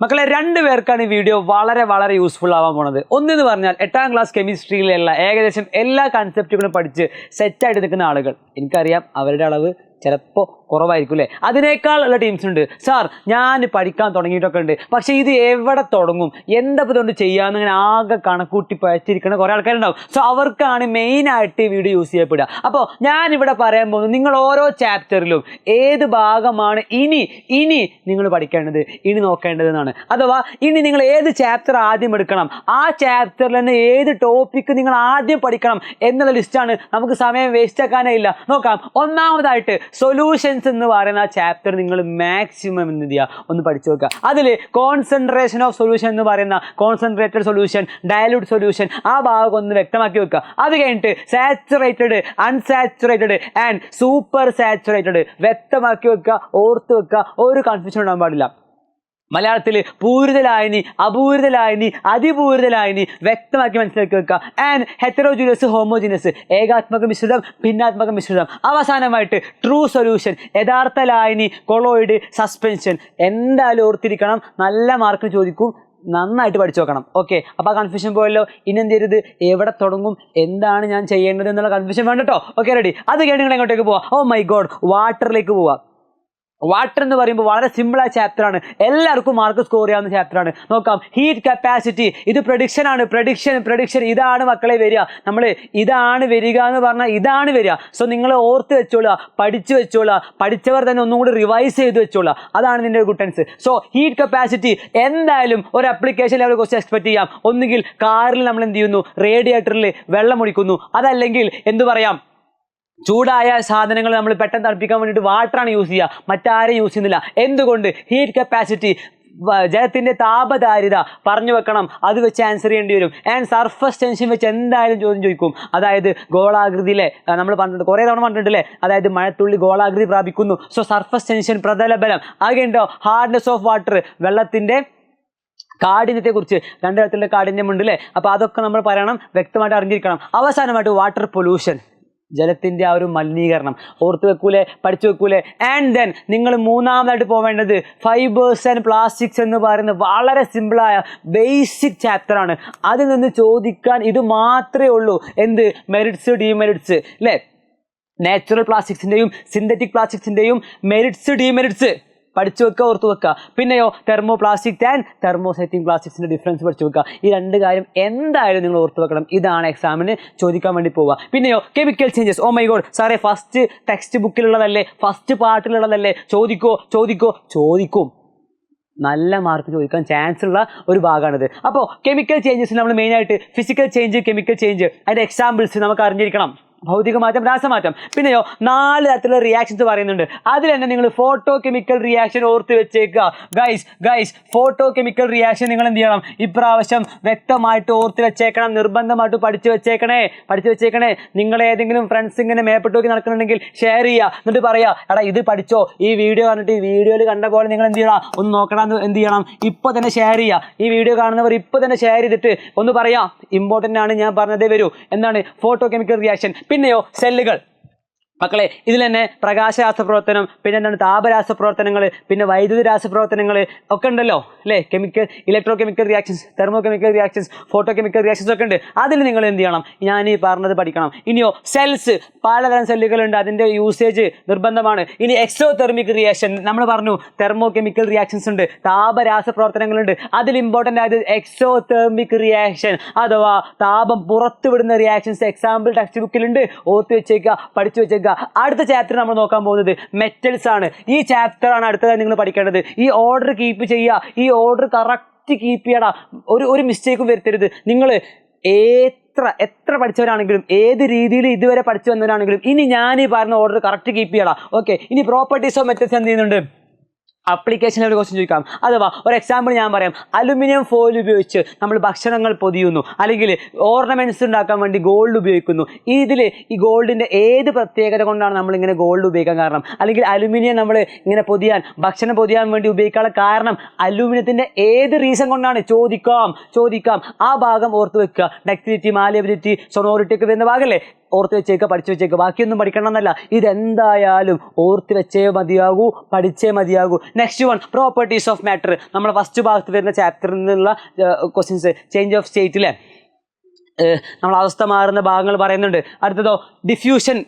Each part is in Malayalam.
മക്കളെ, രണ്ടുപേർക്കാണ് ഈ വീഡിയോ വളരെ യൂസ്ഫുൾ ആവാൻ പോണത്. ഒന്നെന്ന് പറഞ്ഞാൽ 8ാം ക്ലാസ് കെമിസ്ട്രിയിലുള്ള ഏകദേശം എല്ലാ കൺസെപ്റ്റുകളും പഠിച്ച് സെറ്റായിട്ട് നിൽക്കുന്ന ആളുകൾ. എനിക്കറിയാം അവരുടെ അളവ് ചിലപ്പോൾ കുറവായിരിക്കും അല്ലേ. അതിനേക്കാൾ ഉള്ള ടീംസ് ഉണ്ട്. സാർ, ഞാൻ പഠിക്കാൻ തുടങ്ങിയിട്ടൊക്കെ ഉണ്ട്, പക്ഷേ ഇത് എവിടെ തുടങ്ങും, എന്താ ഇതുകൊണ്ട് ചെയ്യാമെന്ന് ഇങ്ങനെ ആകെ കണക്കൂട്ടി പഴച്ചിരിക്കുന്ന കുറേ ആൾക്കാരുണ്ടാവും. സോ അവർക്കാണ് മെയിനായിട്ട് ഈ വീഡിയോ യൂസ് ചെയ്യപ്പെടുക. അപ്പോൾ ഞാനിവിടെ പറയാൻ പോകുന്നത്, നിങ്ങൾ ഓരോ ചാപ്റ്ററിലും ഏത് ഭാഗമാണ് ഇനി നിങ്ങൾ പഠിക്കേണ്ടത്, ഇനി നോക്കേണ്ടതെന്നാണ്. അഥവാ ഇനി നിങ്ങൾ ഏത് ചാപ്റ്റർ ആദ്യം എടുക്കണം, ആ ചാപ്റ്ററിൽ തന്നെ ഏത് ടോപ്പിക്ക് നിങ്ങൾ ആദ്യം പഠിക്കണം എന്നുള്ള ലിസ്റ്റാണ്. നമുക്ക് സമയം വേസ്റ്റ് ആക്കാനേ ഇല്ല. നോക്കാം. ഒന്നാമതായിട്ട് സൊല്യൂഷൻസ് എന്ന് പറയുന്ന ആ ചാപ്റ്റർ നിങ്ങൾ മാക്സിമം എന്ത് ചെയ്യുക, ഒന്ന് പഠിച്ചു വെക്കുക. അതിൽ കോൺസെൻട്രേഷൻ ഓഫ് സൊല്യൂഷൻ എന്ന് പറയുന്ന കോൺസെൻട്രേറ്റഡ് സൊല്യൂഷൻ, ഡയലൂട്ട് സൊല്യൂഷൻ, ആ ഭാഗം ഒന്ന് വ്യക്തമാക്കി വെക്കുക. അത് കഴിഞ്ഞിട്ട് saturated, unsaturated and super saturated വ്യക്തമാക്കി വെക്കുക, ഓർത്ത് വെക്കുക. ഒരു കൺഫ്യൂഷൻ ഉണ്ടാകാൻ പാടില്ല. മലയാളത്തിൽ പൂരിതലായനി, അപൂരിതലായനി, അതിപൂരിതലായനി വ്യക്തമാക്കി മനസ്സിലാക്കി വെക്കുക. ആൻഡ് ഹെറ്ററോജീനിയസ്, ഹോമോജീനിയസ്, ഏകാത്മക മിശ്രിതം, ഭിന്നാത്മക മിശ്രിതം. അവസാനമായിട്ട് ട്രൂ സൊല്യൂഷൻ, യഥാർത്ഥ ലായനി, കൊളോയിഡ്, സസ്പെൻഷൻ. എന്തായാലും ഓർത്തിരിക്കണം, നല്ല മാർക്ക് ചോദിക്കും. നന്നായിട്ട് പഠിച്ചു നോക്കണം. ഓക്കെ, അപ്പോൾ ആ കൺഫ്യൂഷൻ പോയല്ലോ. ഇനി എന്ത് ചെയ്യരുത്, എവിടെ തുടങ്ങും, എന്താണ് ഞാൻ ചെയ്യേണ്ടത് എന്നുള്ള കൺഫ്യൂഷൻ വേണ്ട കേട്ടോ. Okay, ready. അത് കഴിഞ്ഞ് നിങ്ങൾ എങ്ങോട്ടേക്ക് പോവാം? ഓ മൈ ഗോഡ്, വാട്ടറിലേക്ക് പോവാം. വാട്ടർ എന്ന് പറയുമ്പോൾ വളരെ സിമ്പിളായ ചാപ്റ്ററാണ്, എല്ലാവർക്കും മാർക്ക് സ്കോർ ചെയ്യാവുന്ന ചാപ്റ്ററാണ്. നോക്കാം. ഹീറ്റ് കപ്പാസിറ്റി, ഇത് പ്രഡിക്ഷൻ ആണ്. പ്രഡിക്ഷൻ ഇതാണ് മക്കളെ വരിക. നമ്മൾ ഇതാണ് വരിക എന്ന് പറഞ്ഞാൽ ഇതാണ് വരിക. സോ നിങ്ങൾ ഓർത്ത് വെച്ചോളുക, പഠിച്ചു വെച്ചോളുക. പഠിച്ചവർ തന്നെ ഒന്നും കൂടി റിവൈസ് ചെയ്ത് വെച്ചോളുക. അതാണ് ഇതിൻ്റെ ഗുട്ടൻസ്. സോ ഹീറ്റ് കപ്പാസിറ്റി എന്തായാലും ഒരു അപ്ലിക്കേഷൻ ലെവൽ ക്വസ്റ്റ്യൻ എക്സ്പെക്ട് ചെയ്യാം. ഒന്നുകിൽ കാറിൽ നമ്മൾ എന്ത് ചെയ്യുന്നു, റേഡിയേറ്ററിൽ വെള്ളം ഒഴിക്കുന്നു. അതല്ലെങ്കിൽ എന്തു പറയാം, ചൂടായ സാധനങ്ങൾ നമ്മൾ പെട്ടെന്ന് തണുപ്പിക്കാൻ വേണ്ടിയിട്ട് വാട്ടറാണ് യൂസ് ചെയ്യുക, മറ്റാരും യൂസ് ചെയ്യുന്നില്ല. എന്തുകൊണ്ട്? ഹീറ്റ് കപ്പാസിറ്റി, ജലത്തിൻ്റെ താപധാരിത പറഞ്ഞു വെക്കണം. അത് വെച്ച് ആൻസർ ചെയ്യേണ്ടി വരും. ആൻഡ് സർഫസ് ടെൻഷൻ വെച്ച് എന്തായാലും ചോദിക്കും. അതായത് ഗോളാകൃതിയിലെ നമ്മൾ പറഞ്ഞിട്ടുണ്ട്, കുറേ തവണ പറഞ്ഞിട്ടില്ലേ, അതായത് മഴത്തുള്ളി ഗോളാകൃതി പ്രാപിക്കുന്നു. സോ സർഫസ് ടെൻഷൻ, പ്രതലബലം. ആകെയുണ്ടോ ഹാർഡ്നെസ് ഓഫ് വാട്ടർ, വെള്ളത്തിൻ്റെ കാഠിന്യത്തെക്കുറിച്ച്, രണ്ട് തരത്തിലുള്ള കാഠിന്യം ഉണ്ട് അല്ലേ. അപ്പോൾ അതൊക്കെ നമ്മൾ പറയണം, വ്യക്തമായിട്ട് അറിഞ്ഞിരിക്കണം. അവസാനമായിട്ട് വാട്ടർ പൊല്യൂഷൻ, ജലത്തിൻ്റെ ആ ഒരു മലിനീകരണം. ഓർത്ത് വെക്കൂലേ, പഠിച്ചു വെക്കൂലേ. ആൻഡ് ദെൻ നിങ്ങൾ മൂന്നാമതായിട്ട് പോവേണ്ടത് ഫൈബേഴ്സ് ആൻഡ് പ്ലാസ്റ്റിക്സ് എന്ന് പറയുന്ന വളരെ സിമ്പിളായ ബേസിക് ചാപ്റ്ററാണ്. അതിൽ നിന്ന് ചോദിക്കാൻ ഇത് മാത്രമേ ഉള്ളൂ. എന്ത്? മെറിറ്റ്സ്, ഡീമെറിറ്റ്സ് അല്ലേ. നാച്ചുറൽ പ്ലാസ്റ്റിക്സിൻ്റെയും സിന്തറ്റിക് പ്ലാസ്റ്റിക്സിൻ്റെയും മെറിറ്റ്സ്, ഡീമെറിറ്റ്സ് പഠിച്ചു വെക്കുക, ഓർത്ത് വെക്കുക. പിന്നെയോ തെർമോ പ്ലാസ്റ്റിക് ആൻഡ് തെർമോസൈറ്റിക് പ്ലാസ്റ്റിക്സിൻ്റെ ഡിഫറൻസ് പഠിച്ചു വെക്കുക. ഈ രണ്ട് കാര്യം എന്തായാലും നിങ്ങൾ ഓർത്ത് വെക്കണം. ഇതാണ് എക്സാമിന് ചോദിക്കാൻ വേണ്ടി പോവുക. പിന്നെയോ chemical changes. Oh my god സാറേ, ഫസ്റ്റ് ടെക്സ്റ്റ് ബുക്കിലുള്ളതല്ലേ, ഫസ്റ്റ് പാർട്ടിലുള്ളതല്ലേ, ചോദിക്കും. നല്ല മാർക്ക് ചോദിക്കാൻ ചാൻസ് ഉള്ള ഒരു ഭാഗമാണിത്. അപ്പോൾ കെമിക്കൽ ചേഞ്ചസ് നമ്മൾ മെയിനായിട്ട് ഫിസിക്കൽ ചേഞ്ച്, കെമിക്കൽ ചേഞ്ച്, അതിൻ്റെ എക്സാമ്പിൾസ് നമുക്ക് അറിഞ്ഞിരിക്കണം. ഭൗതിക മാറ്റം, രാസമാറ്റം. പിന്നെയോ 4 തരത്തിലുള്ള റിയാക്ഷൻസ് പറയുന്നുണ്ട്. അതിൽ തന്നെ നിങ്ങൾ ഫോട്ടോ കെമിക്കൽ റിയാക്ഷൻ ഓർത്ത് വെച്ചേക്കുക. ഗൈസ് ഫോട്ടോ കെമിക്കൽ റിയാക്ഷൻ നിങ്ങൾ എന്ത് ചെയ്യണം, ഇപ്രാവശ്യം വ്യക്തമായിട്ട് ഓർത്ത് വെച്ചേക്കണം, നിർബന്ധമായിട്ട് പഠിച്ചു വെച്ചേക്കണേ. നിങ്ങൾ ഏതെങ്കിലും ഫ്രണ്ട്സ് ഇങ്ങനെ മേപ്പെട്ട് നോക്കി നടക്കുന്നുണ്ടെങ്കിൽ ഷെയർ ചെയ്യുക, എന്നിട്ട് പറയുക, എടാ ഇത് പഠിച്ചോ, ഈ വീഡിയോ കണ്ടിട്ട് ഈ വീഡിയോയിൽ കണ്ട പോലെ നിങ്ങൾ എന്ത് ചെയ്യണം, ഒന്ന് നോക്കണം, എന്ത് ചെയ്യണം, ഇപ്പോൾ തന്നെ ഷെയർ ചെയ്യുക. ഈ വീഡിയോ കാണുന്നവർ ഇപ്പോൾ തന്നെ ഷെയർ ചെയ്തിട്ട് ഒന്ന് പറയാം, ഇമ്പോർട്ടൻ്റ് ആണ്, ഞാൻ പറഞ്ഞതേ വരൂ. എന്താണ് ഫോട്ടോ കെമിക്കൽ റിയാക്ഷൻ? പിന്നെയോ സെല്ലുകൾ. മക്കളെ, ഇതിൽ തന്നെ പ്രകാശ രാസപ്രവർത്തനം, പിന്നെ എന്താണ് താപരാസപ്രവർത്തനങ്ങൾ, പിന്നെ വൈദ്യുതി രാസപ്രവർത്തനങ്ങൾ ഒക്കെ ഉണ്ടല്ലോ അല്ലേ. Chemical, electro chemical reactions, thermo chemical reactions, photo chemical reactions ഒക്കെ ഉണ്ട്. അതിൽ നിങ്ങൾ എന്ത് ചെയ്യണം, ഞാൻ ഈ പറഞ്ഞത് പഠിക്കണം. ഇനിയോ സെൽസ്, പലതരം സെല്ലുകളുണ്ട്, അതിൻ്റെ യൂസേജ് നിർബന്ധമാണ്. ഇനി എക്സോ തെർമിക് റിയാക്ഷൻ, നമ്മൾ പറഞ്ഞു തെർമോ കെമിക്കൽ റിയാക്ഷൻസ് ഉണ്ട്, താപരാസപ്രവർത്തനങ്ങളുണ്ട്. അതിൽ ഇമ്പോർട്ടൻ്റ് ആയത് എക്സോ തെർമിക് റിയാക്ഷൻ അഥവാ താപം പുറത്തുവിടുന്ന റിയാക്ഷൻസ് എക്സാമ്പിൾ ടെക്സ്റ്റ് ബുക്കിലുണ്ട്. ഓർത്ത് വെച്ചേക്കുക, പഠിച്ചു വെച്ചേക്കുക. അടുത്ത ചാപ്റ്റർ നമ്മൾ നോക്കാൻ പോകുന്നത് മെറ്റൽസ് ആണ്. ഈ ചാപ്റ്റർ ആണ് അടുത്തതായി നിങ്ങൾ പഠിക്കേണ്ടത്. ഈ ഓർഡർ കീപ്പ് ചെയ്യുക, ഈ ഓർഡർ കറക്റ്റ് കീപ്പ് ചെയ്യണം. ഒരു മിസ്റ്റേക്കും വരുത്തരുത്. നിങ്ങൾ എത്ര പഠിച്ചവരാണെങ്കിലും, ഏത് രീതിയിൽ ഇതുവരെ പഠിച്ചു വന്നവരാണെങ്കിലും, ഇനി ഞാൻ ഈ പറഞ്ഞ ഓർഡർ കറക്റ്റ് കീപ്പ് ചെയ്യണം. ഓക്കെ, ഇനി പ്രോപ്പർട്ടീസ് ഓഫ് മെറ്റൽസ് എന്ത് ചെയ്യുന്നുണ്ട്, അപ്ലിക്കേഷൻ ലെവൽ ക്വസ്റ്റ്യൻ ചോദിക്കാം. അഥവാ ഒരു എക്സാമ്പിൾ ഞാൻ പറയാം. അലുമിനിയം ഫോയിൽ ഉപയോഗിച്ച് നമ്മൾ ഭക്ഷണങ്ങൾ പൊതിയുന്നു, അല്ലെങ്കിൽ ഓർണമെൻറ്റ്സ് ഉണ്ടാക്കാൻ വേണ്ടി ഗോൾഡ് ഉപയോഗിക്കുന്നു. ഇതിൽ ഈ ഗോൾഡിൻ്റെ ഏത് പ്രത്യേകത കൊണ്ടാണ് നമ്മളിങ്ങനെ ഗോൾഡ് ഉപയോഗിക്കാൻ കാരണം, അല്ലെങ്കിൽ അലുമിനിയം നമ്മൾ ഇങ്ങനെ ഭക്ഷണം പൊതിയാൻ വേണ്ടി ഉപയോഗിക്കാനുള്ള കാരണം അലുമിനിയത്തിൻ്റെ ഏത് റീസൺ കൊണ്ടാണ്? ചോദിക്കാം. ആ ഭാഗം ഓർത്ത് വെക്കുക. ഡക്റ്റിലിറ്റി, മാലിയബിലിറ്റി, സൊണോറിറ്റി ഒക്കെ വരുന്ന ഭാഗമല്ലേ. ഓർത്ത് വെച്ചേക്കുക, പഠിച്ചു വെച്ചേക്കുക. ബാക്കിയൊന്നും പഠിക്കണം എന്നല്ല, ഇതെന്തായാലും ഓർത്ത് വെച്ചേ മതിയാകൂ, പഠിച്ചേ മതിയാകൂ. Next one, properties of matter. നമ്മുടെ ഫസ്റ്റ് ഭാഗത്ത് വരുന്ന ചാപ്റ്ററിൽ നിന്നുള്ള ക്വസ്റ്റ്യൻസ്. ചേഞ്ച് ഓഫ് സ്റ്റേറ്റിലെ നമ്മൾ അവസ്ഥ മാറുന്ന ഭാഗങ്ങൾ പറയുന്നുണ്ട്. അടുത്തതോ ഡിഫ്യൂഷൻ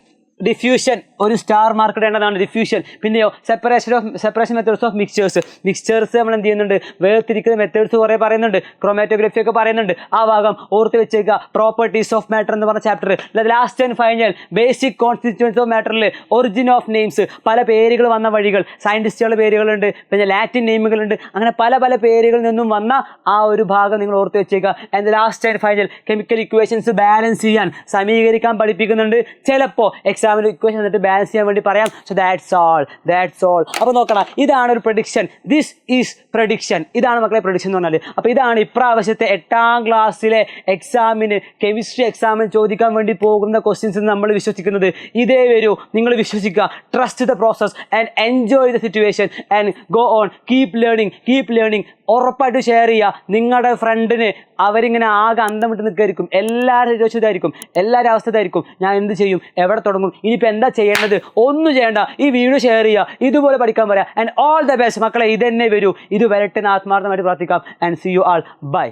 ഒരു സ്റ്റാർ മാർക്ക് ഇടേണ്ടതാണ് ഡിഫ്യൂഷൻ. പിന്നെയോ സെപ്പറേഷൻ മെത്തേഡ്സ് ഓഫ് മിക്സ്ചേഴ്സ് നമ്മൾ എന്ത് ചെയ്യുന്നുണ്ട്, വേർതിരിക്കുന്ന മെത്തേഡ്സ് കുറേ പറയുന്നുണ്ട്. ക്രോമാറ്റോഗ്രഫി ഒക്കെ പറയുന്നുണ്ട്. ആ ഭാഗം ഓർത്ത് വെച്ചേക്കുക. പ്രോപ്പർട്ടീസ് ഓഫ് മാറ്റർ എന്ന് പറഞ്ഞ chapter. Last and final basic constituents of മാറ്ററിൽ ഒറിജിൻ ഓഫ് നെയിംസ്, പല പേരുകൾ വന്ന വഴികൾ. സയൻറ്റിസ്റ്റുകളുടെ പേരുകളുണ്ട്, പിന്നെ ലാറ്റിൻ നെയിമുകളുണ്ട്, അങ്ങനെ പല പല പേരുകളിൽ നിന്നും വന്ന ആ ഒരു ഭാഗം നിങ്ങൾ ഓർത്ത് വെച്ചേക്കുക. And last and final chemical equations balance ചെയ്യാൻ, സമീകരിക്കാൻ പഠിപ്പിക്കുന്നുണ്ട്. ചിലപ്പോൾ എക്സാമിൽ ഇക്വേഷൻ എന്നിട്ട് ബാലൻസ് ചെയ്യാൻ വേണ്ടി പറയാം. So that's all. അപ്പോൾ നോക്കണം, ഇതാണ് ഒരു പ്രഡിക്ഷൻ. This is prediction. ഇതാണ് മക്കളെ പ്രഡിക്ഷൻ എന്ന് പറഞ്ഞാൽ. അപ്പോൾ ഇതാണ് ഇപ്രാവശ്യത്തെ 8ാം ക്ലാസ്സിലെ എക്സാമിന്, കെമിസ്ട്രി എക്സാമിന് ചോദിക്കാൻ വേണ്ടി പോകുന്ന ക്വസ്റ്റ്യൻസ് നമ്മൾ വിശ്വസിക്കുന്നത്. ഇതേ വരൂ, നിങ്ങൾ വിശ്വസിക്കുക. Trust the process and enjoy the situation and go on. Keep learning. ഉറപ്പായിട്ട് ഷെയർ ചെയ്യുക നിങ്ങളുടെ ഫ്രണ്ടിന്. അവരിങ്ങനെ ആകെ അന്തം വിട്ട് നിൽക്കായിരിക്കും. എല്ലാവരും ഇതായിരിക്കും, എല്ലാവരും അവസ്ഥ ഇതായിരിക്കും. ഞാൻ എന്ത് ചെയ്യും, എവിടെ തുടങ്ങും, ഇനിയിപ്പോൾ എന്താ ചെയ്യേണ്ടത്, ഒന്നും ചെയ്യേണ്ട. ഈ വീഡിയോ ഷെയർ ചെയ്യുക, ഇതുപോലെ പഠിക്കാൻ പറയാം. ആൻഡ് ഓൾ ദ ബെസ്റ്റ് മക്കളെ. ഇതന്നെ വരൂ, ഇത് വരട്ടെ എന്ന് ആത്മാർത്ഥമായിട്ട് പ്രാർത്ഥിക്കാം. And see you all. By.